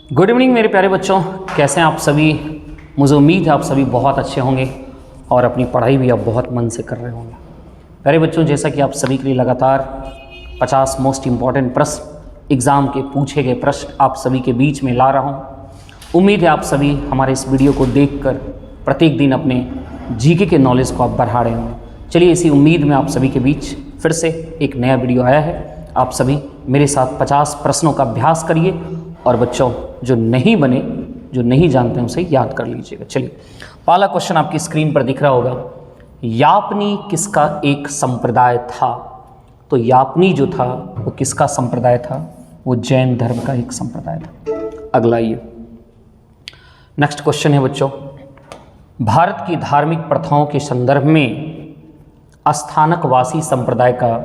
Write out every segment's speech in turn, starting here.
Good evening मेरे प्यारे बच्चों, कैसे हैं आप सभी। मुझे उम्मीद है आप सभी बहुत अच्छे होंगे और अपनी पढ़ाई भी आप बहुत मन से कर रहे होंगे। प्यारे बच्चों, जैसा कि आप सभी के लिए लगातार 50 मोस्ट इम्पॉर्टेंट प्रश्न एग्ज़ाम के पूछे गए प्रश्न आप सभी के बीच में ला रहा हूँ। उम्मीद है आप सभी हमारे इस वीडियो को देखकर प्रत्येक दिन अपने जीके के नॉलेज को आप बढ़ा रहे होंगे। चलिए, इसी उम्मीद में आप सभी के बीच फिर से एक नया वीडियो आया है। आप सभी मेरे साथ 50 प्रश्नों का अभ्यास करिए और बच्चों जो नहीं जानते हैं उसे याद कर लीजिएगा। चलिए, पहला क्वेश्चन आपकी स्क्रीन पर दिख रहा होगा। यापनी किसका एक संप्रदाय था? तो यापनी जो था वो किसका संप्रदाय था? वो जैन धर्म का एक संप्रदाय था। अगला ये नेक्स्ट क्वेश्चन है बच्चों, भारत की धार्मिक प्रथाओं के संदर्भ में स्थानकवासी संप्रदाय का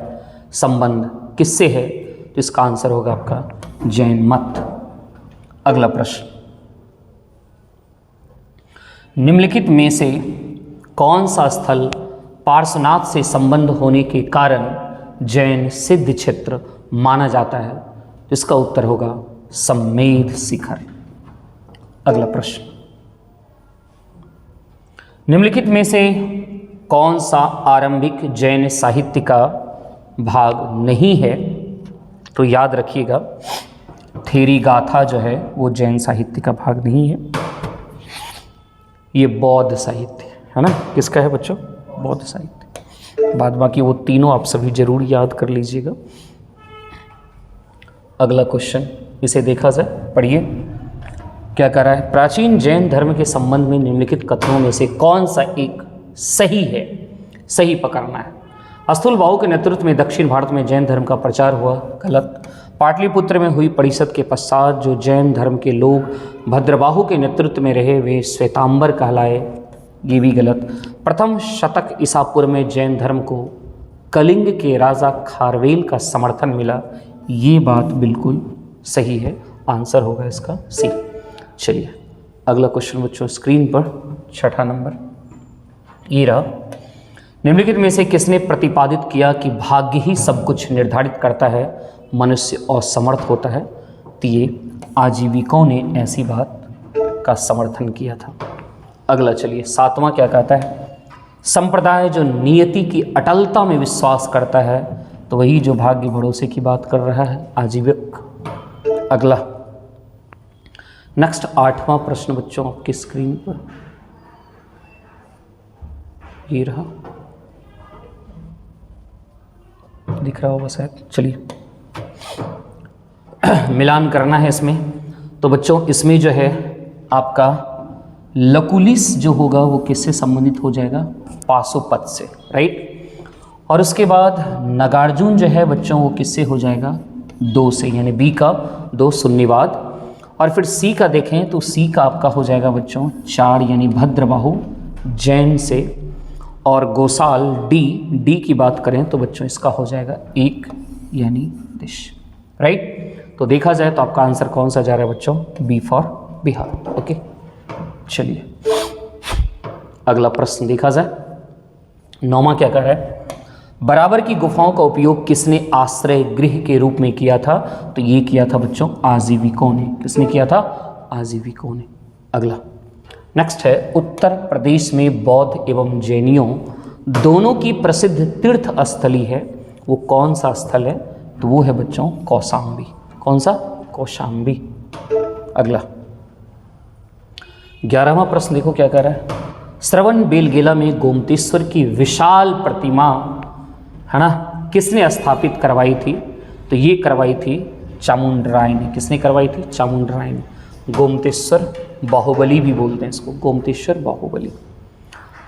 संबंध किससे है? तो इसका आंसर होगा आपका जैन मत। अगला प्रश्न, निम्नलिखित में से कौन सा स्थल पार्श्वनाथ से संबंध होने के कारण जैन सिद्ध क्षेत्र माना जाता है? तो इसका उत्तर होगा सम्मेद शिखर। अगला प्रश्न, निम्नलिखित में से कौन सा आरंभिक जैन साहित्य का भाग नहीं है? तो याद रखिएगा, थेरी गाथा जो है वो जैन साहित्य का भाग नहीं है, ये बौद्ध साहित्य है ना। किसका है बच्चों? बौद्ध साहित्य। बाद बाकी वो तीनों आप सभी जरूर याद कर लीजिएगा। अगला क्वेश्चन, इसे देखा जाए, पढ़िए क्या कर रहा है। प्राचीन जैन धर्म के संबंध में निम्नलिखित कथनों में से कौन सा एक सही है? सही पकड़ना है। स्थूलबाहु के नेतृत्व में दक्षिण भारत में जैन धर्म का प्रचार हुआ। गलत। पाटलिपुत्र में हुई परिषद के पश्चात जो जैन धर्म के लोग भद्रबाहु के नेतृत्व में रहे वे श्वेतांबर कहलाए। ये भी गलत। प्रथम शतक ईसा पूर्व में जैन धर्म को कलिंग के राजा खारवेल का समर्थन मिला। ये बात बिल्कुल सही है। आंसर होगा इसका सी। चलिए, अगला क्वेश्चन बच्चों स्क्रीन पर, छठा नंबर ये रहा। निम्नलिखित में से किसने प्रतिपादित किया कि भाग्य ही सब कुछ निर्धारित करता है, मनुष्य असमर्थ होता है? तो ये आजीविकों ने ऐसी बात का समर्थन किया था। अगला चलिए, सातवां क्या कहता है। संप्रदाय जो नियति की अटलता में विश्वास करता है, तो वही जो भाग्य भरोसे की बात कर रहा है, आजीविक। अगला नेक्स्ट आठवां प्रश्न बच्चों आपकी स्क्रीन पर ये रहा, दिख रहा होगा शायद। चलिए, मिलान करना है इसमें। तो बच्चों इसमें जो है आपका लकुलिस जो होगा वो किससे संबंधित हो जाएगा? पाशुपत से, राइट। और उसके बाद नागार्जुन जो है बच्चों वो किससे हो जाएगा? दो से, यानी बी का दो सुन्निवाद। और फिर सी का देखें तो सी का आपका हो जाएगा बच्चों चार, यानी भद्रबाहु जैन से। और गोसाल डी की बात करें तो बच्चों इसका हो जाएगा एक, यानी दिश, राइट। तो देखा जाए तो आपका आंसर कौन सा जा रहा है बच्चों? B for Bihar. ओके, चलिए अगला प्रश्न देखा जाए। नौवां क्या कर रहा है। बराबर की गुफाओं का उपयोग किसने आश्रय गृह के रूप में किया था? तो ये किया था बच्चों आजीविकों ने। किसने किया था? आजीविकों ने। अगला नेक्स्ट है, उत्तर प्रदेश में बौद्ध एवं जैनियों दोनों की प्रसिद्ध तीर्थ स्थली है, वो कौन सा स्थल है? तो वो है बच्चों कौशाम्बी। कौन सा? कौशाम्बी। अगला 11वां प्रश्न देखो क्या कह रहा है। श्रवण बेलगोला में गोमतेश्वर की विशाल प्रतिमा है ना, किसने स्थापित करवाई थी? तो ये करवाई थी चामुंडराय ने। किसने करवाई थी? चामुंडराय ने। गोमतेश्वर बाहुबली भी बोलते हैं इसको, गोमतेश्वर बाहुबली।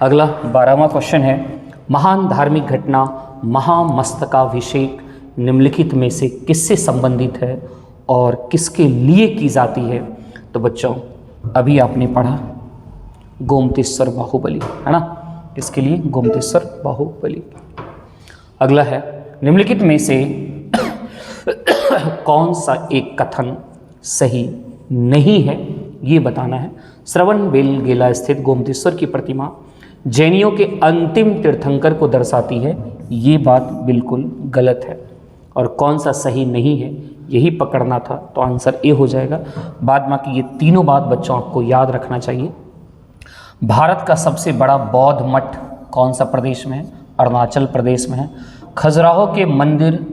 अगला 12वां क्वेश्चन है, महान धार्मिक घटना महामस्तकाभिषेक निम्नलिखित में से किससे संबंधित है और किसके लिए की जाती है? तो बच्चों अभी आपने पढ़ा गोमतेश्वर बाहुबली, है ना। इसके लिए गोमतेश्वर बाहुबली। अगला है, निम्नलिखित में से कौन सा एक कथन सही नहीं है, ये बताना है। श्रवण बेलगोला स्थित गोमतेश्वर की प्रतिमा जैनियों के अंतिम तीर्थंकर को दर्शाती है, ये बात बिल्कुल गलत है। और कौन सा सही नहीं है यही पकड़ना था, तो आंसर ए हो जाएगा। बाद बाकी ये तीनों बात बच्चों आपको याद रखना चाहिए। भारत का सबसे बड़ा बौद्ध मठ कौन सा प्रदेश में है? अरुणाचल प्रदेश में है। खजुराहो के मंदिर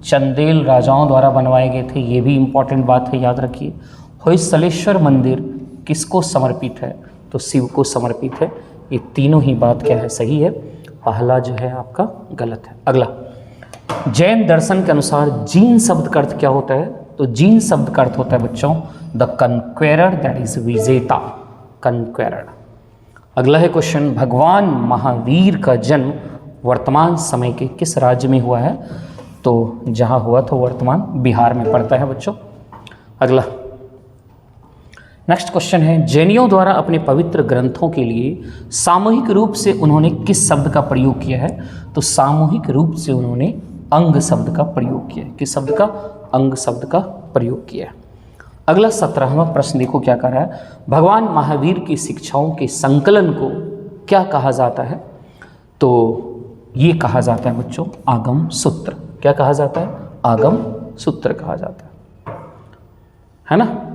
चंदेल राजाओं द्वारा बनवाए गए थे, ये भी इंपॉर्टेंट बात है, याद रखिए। होयसलेश्वर मंदिर किसको समर्पित है? तो शिव को समर्पित है। ये तीनों ही बात क्या है? सही है। पहला जो है आपका गलत है। अगला, जैन दर्शन के अनुसार जीन शब्द का अर्थ क्या होता है? तो जीन शब्द का अर्थ होता है बच्चों द कन्क्वेरर, दैट इज विजेता, कन्क्वेरर। अगला है क्वेश्चन, भगवान महावीर का जन्म वर्तमान समय के किस राज्य में हुआ है? तो जहाँ हुआ था वर्तमान बिहार में पड़ता है बच्चों। अगला नेक्स्ट क्वेश्चन है, जैनियों द्वारा अपने पवित्र ग्रंथों के लिए सामूहिक रूप से उन्होंने किस शब्द का प्रयोग किया है? तो सामूहिक रूप से उन्होंने अंग शब्द का प्रयोग किया है। किस शब्द का? अंग शब्द का प्रयोग किया है। अगला 17वां प्रश्न देखो क्या कर रहा है, भगवान महावीर की शिक्षाओं के संकलन को क्या कहा जाता है? तो ये कहा जाता है बच्चों आगम सूत्र। क्या कहा जाता है? आगम सूत्र कहा जाता है ना।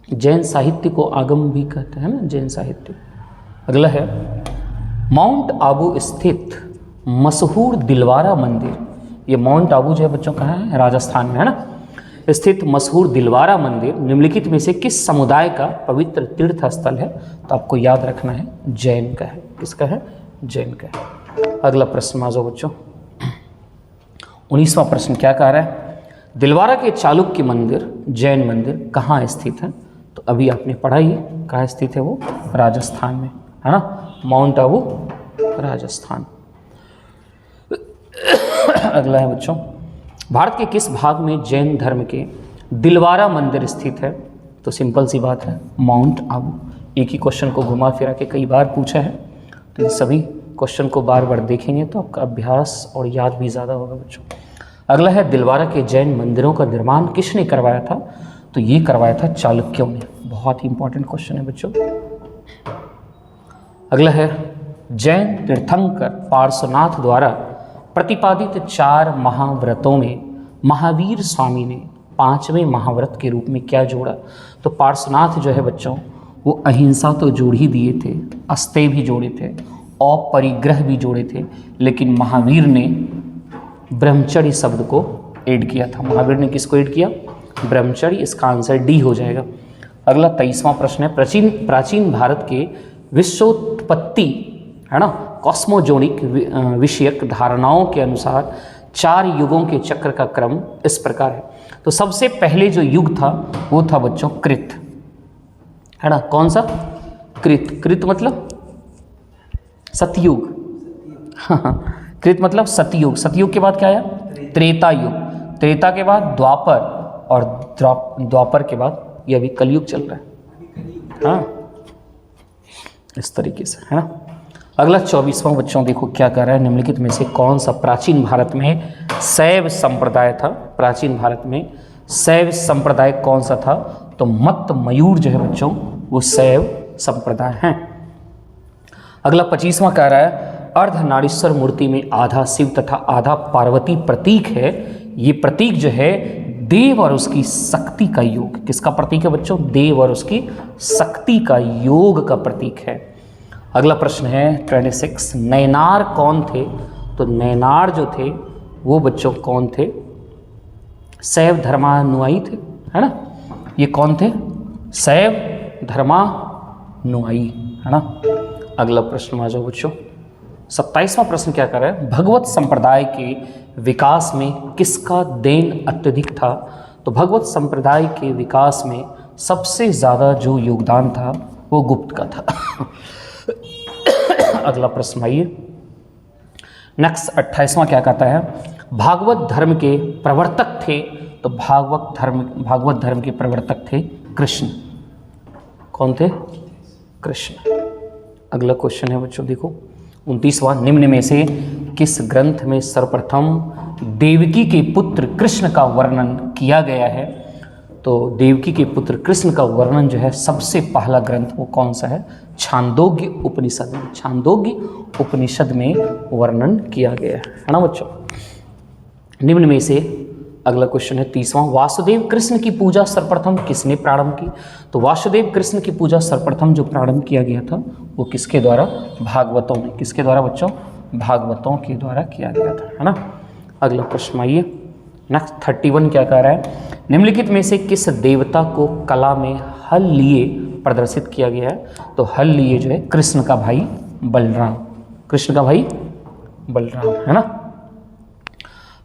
जैन साहित्य को आगम भी कहते हैं ना, जैन साहित्य। अगला है, माउंट आबू स्थित मशहूर दिलवारा मंदिर, ये माउंट आबू जो है बच्चों कहाँ है? राजस्थान में है ना, स्थित मशहूर दिलवारा मंदिर निम्नलिखित में से किस समुदाय का पवित्र तीर्थ स्थल है? तो आपको याद रखना है जैन का है। किसका है? जैन का है। अगला प्रश्न आ जाओ बच्चों, 19वां प्रश्न क्या कह रहा है, दिलवारा के चालुक्य मंदिर, जैन मंदिर कहाँ स्थित है? तो अभी आपने पढ़ा ही, कहाँ स्थित है वो? राजस्थान में, है ना, माउंट आबू राजस्थान। अगला है बच्चों, भारत के किस भाग में जैन धर्म के दिलवारा मंदिर स्थित है? तो सिंपल सी बात है माउंट आबू। एक ही क्वेश्चन को घुमा फिरा के कई बार पूछा है, तो इन सभी क्वेश्चन को बार बार देखेंगे तो आपका अभ्यास और याद भी ज़्यादा होगा बच्चों। अगला है, दिलवारा के जैन मंदिरों का निर्माण किसने करवाया था? तो ये करवाया था चालुक्यों ने। बहुत ही इंपॉर्टेंट क्वेश्चन है बच्चों। अगला है, जैन तीर्थंकर पार्श्वनाथ द्वारा प्रतिपादित 4 महाव्रतों में महावीर स्वामी ने 5वें महाव्रत के रूप में क्या जोड़ा? तो पार्श्वनाथ जो है बच्चों वो अहिंसा तो जोड़ ही दिए थे, अस्तेय भी जोड़े थे, अपरिग्रह भी जोड़े थे, लेकिन महावीर ने ब्रह्मचर्य शब्द को ऐड किया था। महावीर ने किसको ऐड किया? ब्रह्मचर्य। इसका आंसर डी हो जाएगा। अगला 23वां प्रश्न है, प्राचीन भारत के विश्वोत्पत्ति, है ना, कॉस्मोजोनिक विषयक धारणाओं के अनुसार 4 युगों के चक्र का क्रम इस प्रकार है। तो सबसे पहले जो युग था वो था बच्चों कृत, है ना। कौन सा? कृत। कृत मतलब सतयुग। कृत मतलब सतयुग। सतयुग के बाद क्या आया? त्रेता युग। त्रेता के बाद द्वापर, और द्वापर के बाद ये अभी कलयुग चल रहा है। हाँ, इस तरीके से, है ना। अगला 24वां बच्चों देखो क्या कर रहा है, निम्नलिखित में से कौन सा प्राचीन भारत में शैव संप्रदाय था? प्राचीन भारत में शैव संप्रदाय कौन सा था? तो मत मयूर जो है बच्चों वो शैव संप्रदाय हैं। अगला 25वां कह रहा है, अर्धनारीश्वर मूर्ति में आधा शिव तथा आधा पार्वती प्रतीक है। ये प्रतीक जो है देव और उसकी शक्ति का योग। किसका प्रतीक है बच्चों? देव और उसकी शक्ति का योग का प्रतीक है। अगला प्रश्न है 26, नैनार कौन थे? तो नैनार जो थे वो बच्चों कौन थे? शैव धर्मानुयायी थे, है ना। ये कौन थे? शैव धर्मानुयायी, है ना। अगला प्रश्न आ जाओ बच्चों, 27वां प्रश्न क्या कर रहा है, भगवत संप्रदाय के विकास में किसका देन अत्यधिक था? तो भगवत संप्रदाय के विकास में सबसे ज़्यादा जो योगदान था वो गुप्त का था। अगला प्रश्न आइए, नेक्स्ट 28वां क्या कहता है, भागवत धर्म के प्रवर्तक थे? तो भागवत धर्म के प्रवर्तक थे कृष्ण। कौन थे? कृष्ण। अगला क्वेश्चन है बच्चों देखो 29वां, निम्न में से किस ग्रंथ में सर्वप्रथम देवकी के पुत्र कृष्ण का वर्णन किया गया है? तो देवकी के पुत्र कृष्ण का वर्णन जो है सबसे पहला ग्रंथ वो कौन सा है? छांदोग्य उपनिषद में। छांदोग्य उपनिषद में वर्णन किया गया है ना बच्चों। निम्न में से अगला क्वेश्चन है 30वां, वासुदेव कृष्ण की पूजा सर्वप्रथम किसने प्रारंभ की? तो वासुदेव कृष्ण की पूजा सर्वप्रथम जो प्रारंभ किया गया था वो किसके द्वारा? भागवतों ने। किसके द्वारा बच्चों? भागवतों के द्वारा किया गया था, है ना। अगला प्रश्न आइए, नेक्स्ट 31 क्या कह रहा है? निम्नलिखित में से किस देवता को कला में हल लिए प्रदर्शित किया गया है? तो हल लिए जो है कृष्ण का भाई बलराम, कृष्ण का भाई बलराम, है ना।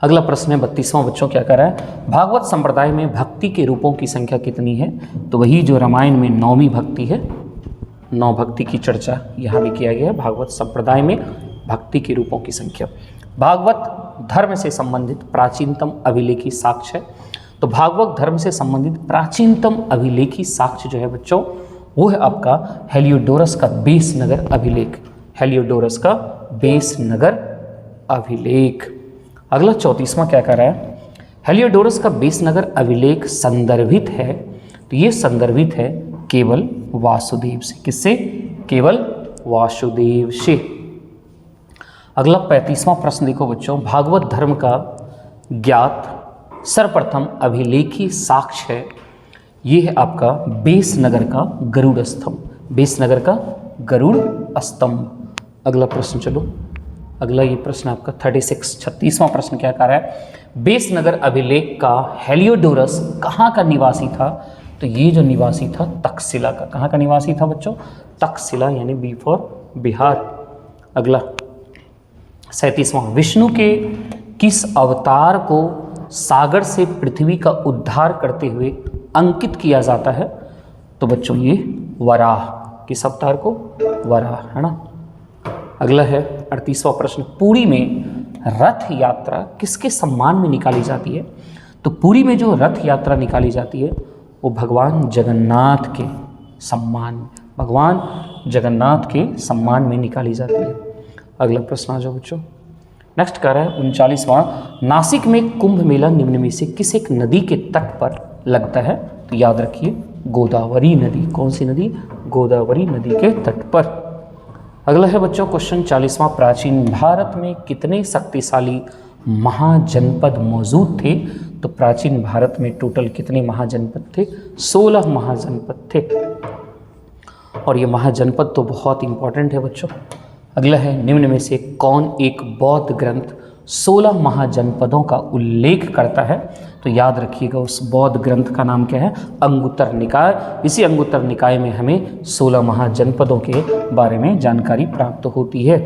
अगला प्रश्न है 32वां बच्चों, क्या कह रहा है? भागवत संप्रदाय में भक्ति के रूपों की संख्या कितनी है? तो वही जो रामायण में 9वीं भक्ति है, 9 भक्ति की चर्चा यहाँ भी किया गया है। भागवत संप्रदाय में भक्ति के रूपों की संख्या। भागवत धर्म से संबंधित प्राचीनतम अभिलेखी साक्ष्य है। तो भागवत धर्म से संबंधित प्राचीनतम अभिलेखी साक्ष्य जो है बच्चों वो है आपका हेलियोडोरस का बेस नगर अभिलेख, हेलियोडोरस का बेस नगर अभिलेख। अगला 34वां क्या कर रहा है? हेलियोडोरस का बेस नगर अभिलेख संदर्भित है, तो ये संदर्भित है केवल वासुदेव से। किससे? केवल वासुदेव से। अगला 35वां प्रश्न देखो बच्चों, भागवत धर्म का ज्ञात सर्वप्रथम अभिलेखी साक्ष्य है, ये है आपका बेस नगर का गरुड़ स्तंभ, बेस नगर का गरुड़ स्तंभ। अगला प्रश्न चलो, अगला ये प्रश्न आपका 36वां प्रश्न क्या कह रहा है? बेस नगर अभिलेख का हेलियोडोरस कहाँ का निवासी था? तो ये जो निवासी था तक्षशिला का। कहाँ का निवासी था बच्चों? तक्षशिला, यानी बी फॉर बिहार। अगला 37वां, विष्णु के किस अवतार को सागर से पृथ्वी का उद्धार करते हुए अंकित किया जाता है? तो बच्चों ये वराह, किस अवतार को? वराह, है ना। अगला है 38वां प्रश्न, पुरी में रथ यात्रा किसके सम्मान में निकाली जाती है? तो पुरी में जो रथ यात्रा निकाली जाती है वो भगवान जगन्नाथ के सम्मान, भगवान जगन्नाथ के सम्मान में निकाली जाती है। अगला प्रश्न आ जाओ बच्चों, नेक्स्ट कर रहा है 39वां, नासिक में कुंभ मेला निम्न में से किस एक नदी के तट पर लगता है? तो याद रखिए गोदावरी नदी। कौन सी नदी? गोदावरी नदी के तट पर। अगला है बच्चों क्वेश्चन 40वां, प्राचीन भारत में कितने शक्तिशाली महाजनपद मौजूद थे? तो प्राचीन भारत में टोटल कितने महाजनपद थे? 16 महाजनपद थे। और ये महाजनपद तो बहुत इंपॉर्टेंट है बच्चों। अगला है, निम्न में से कौन एक बौद्ध ग्रंथ 16 महाजनपदों का उल्लेख करता है? तो याद रखिएगा उस बौद्ध ग्रंथ का नाम क्या है? अंगुत्तर निकाय। इसी अंगुत्तर निकाय में हमें 16 महाजनपदों के बारे में जानकारी प्राप्त होती है।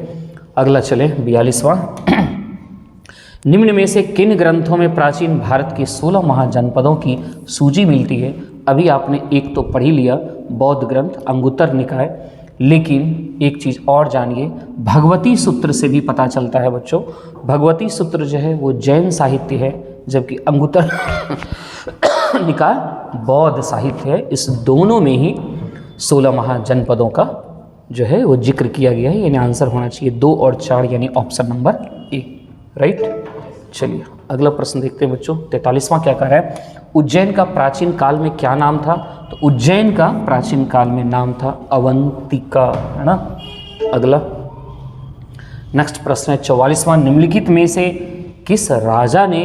अगला चले 42वां, निम्न में से किन ग्रंथों में प्राचीन भारत के 16 महाजनपदों की सूची मिलती है? अभी आपने एक तो पढ़ ही लिया बौद्ध ग्रंथ अंगुत्तर निकाय, लेकिन एक चीज़ और जानिए, भगवती सूत्र से भी पता चलता है बच्चों। भगवती सूत्र जो है वो जैन साहित्य है, जबकि अंगुत्तर निकाय बौद्ध साहित्य है। इस दोनों में ही 16 महाजनपदों का जो है वो जिक्र किया गया है, यानी आंसर होना चाहिए 2 और 4, यानी ऑप्शन नंबर ए, राइट। चलिए अगला प्रश्न देखते हैं बच्चों, 43वां क्या कह रहा है? उज्जैन का प्राचीन काल में क्या नाम था? तो उज्जैन का प्राचीन काल में नाम था अवंतिका, है ना। अगला नेक्स्ट प्रश्न है 44वां, निम्नलिखित में से किस राजा ने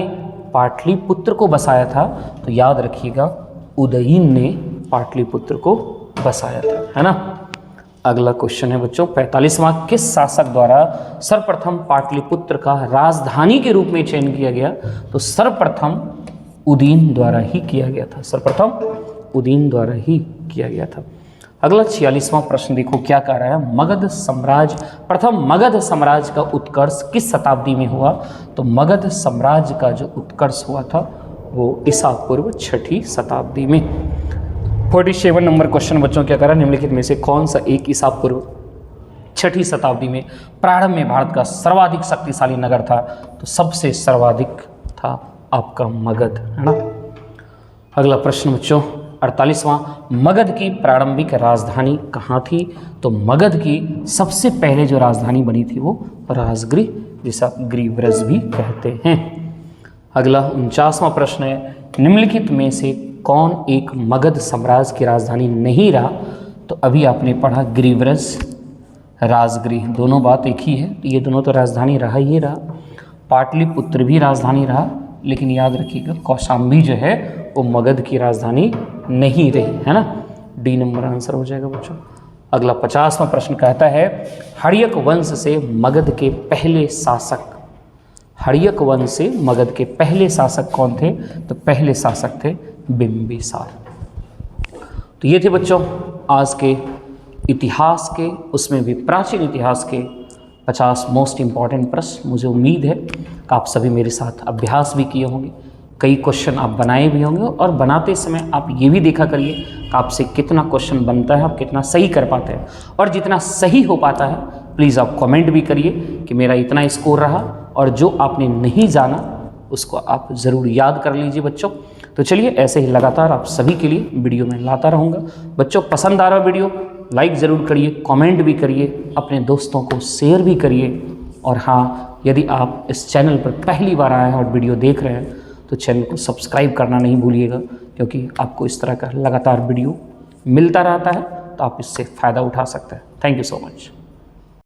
पाटलिपुत्र को बसाया था? तो याद रखिएगा उदयीन ने पाटलिपुत्र को बसाया था, है ना। अगला क्वेश्चन है बच्चों 45वां, किस शासक द्वारा सर्वप्रथम पाटलिपुत्र का राजधानी के रूप में चयन किया गया? तो सर्वप्रथम उदयीन द्वारा ही किया गया था, सर्वप्रथम उदयीन द्वारा ही किया गया था। अगला 46वां प्रश्न देखो क्या कह रहा है? मगध साम्राज्य, प्रथम मगध साम्राज्य का उत्कर्ष किस शताब्दी में हुआ? तो मगध साम्राज्य का जो उत्कर्ष हुआ था वो ईसा पूर्व 6ठी शताब्दी में। 47 नंबर क्वेश्चन बच्चों क्या कर रहा है? निम्नलिखित में से कौन सा एक ईसा पूर्व 6ठी शताब्दी में प्रारंभ में भारत का सर्वाधिक शक्तिशाली नगर था? तो सबसे सर्वाधिक था आपका मगध, है ना। अगला प्रश्न बच्चों 48वां, मगध की प्रारंभिक राजधानी कहाँ थी? तो मगध की सबसे पहले जो राजधानी बनी थी वो राजगृह, जिसे आप गृहव्रज भी कहते हैं। अगला 49वां प्रश्न है, निम्नलिखित में से कौन एक मगध साम्राज्य की राजधानी नहीं रहा? तो अभी आपने पढ़ा गृहव्रज, राजगृह, दोनों बात एक ही है, तो ये दोनों तो राजधानी रहा ही रहा। पाटलिपुत्र भी राजधानी रहा, लेकिन याद रखिएगा कौशाम्बी जो है वो मगध की राजधानी नहीं रही, है ना। डी नंबर आंसर हो जाएगा बच्चों। अगला 50वां प्रश्न कहता है हर्यक वंश से मगध के पहले शासक, हर्यक वंश से मगध के पहले शासक कौन थे? तो पहले शासक थे बिंबिसार। तो ये थे बच्चों आज के इतिहास के, उसमें भी प्राचीन इतिहास के 50 मोस्ट इम्पॉर्टेंट प्रश्न। मुझे उम्मीद है कि आप सभी मेरे साथ अभ्यास भी किए होंगे, कई क्वेश्चन आप बनाए भी होंगे, और बनाते समय आप ये भी देखा करिए कि आपसे कितना क्वेश्चन बनता है, आप कितना सही कर पाते हैं, और जितना सही हो पाता है प्लीज़ आप कमेंट भी करिए कि मेरा इतना स्कोर रहा, और जो आपने नहीं जाना उसको आप ज़रूर याद कर लीजिए बच्चों। तो चलिए ऐसे ही लगातार आप सभी के लिए वीडियो में लाता रहूँगा। बच्चों पसंद आ रहा वीडियो लाइक ज़रूर करिए, कमेंट भी करिए, अपने दोस्तों को शेयर भी करिए, और हाँ यदि आप इस चैनल पर पहली बार आए हैं और वीडियो देख रहे हैं तो चैनल को सब्सक्राइब करना नहीं भूलिएगा, क्योंकि आपको इस तरह का लगातार वीडियो मिलता रहता है तो आप इससे फ़ायदा उठा सकते हैं। Thank you so much.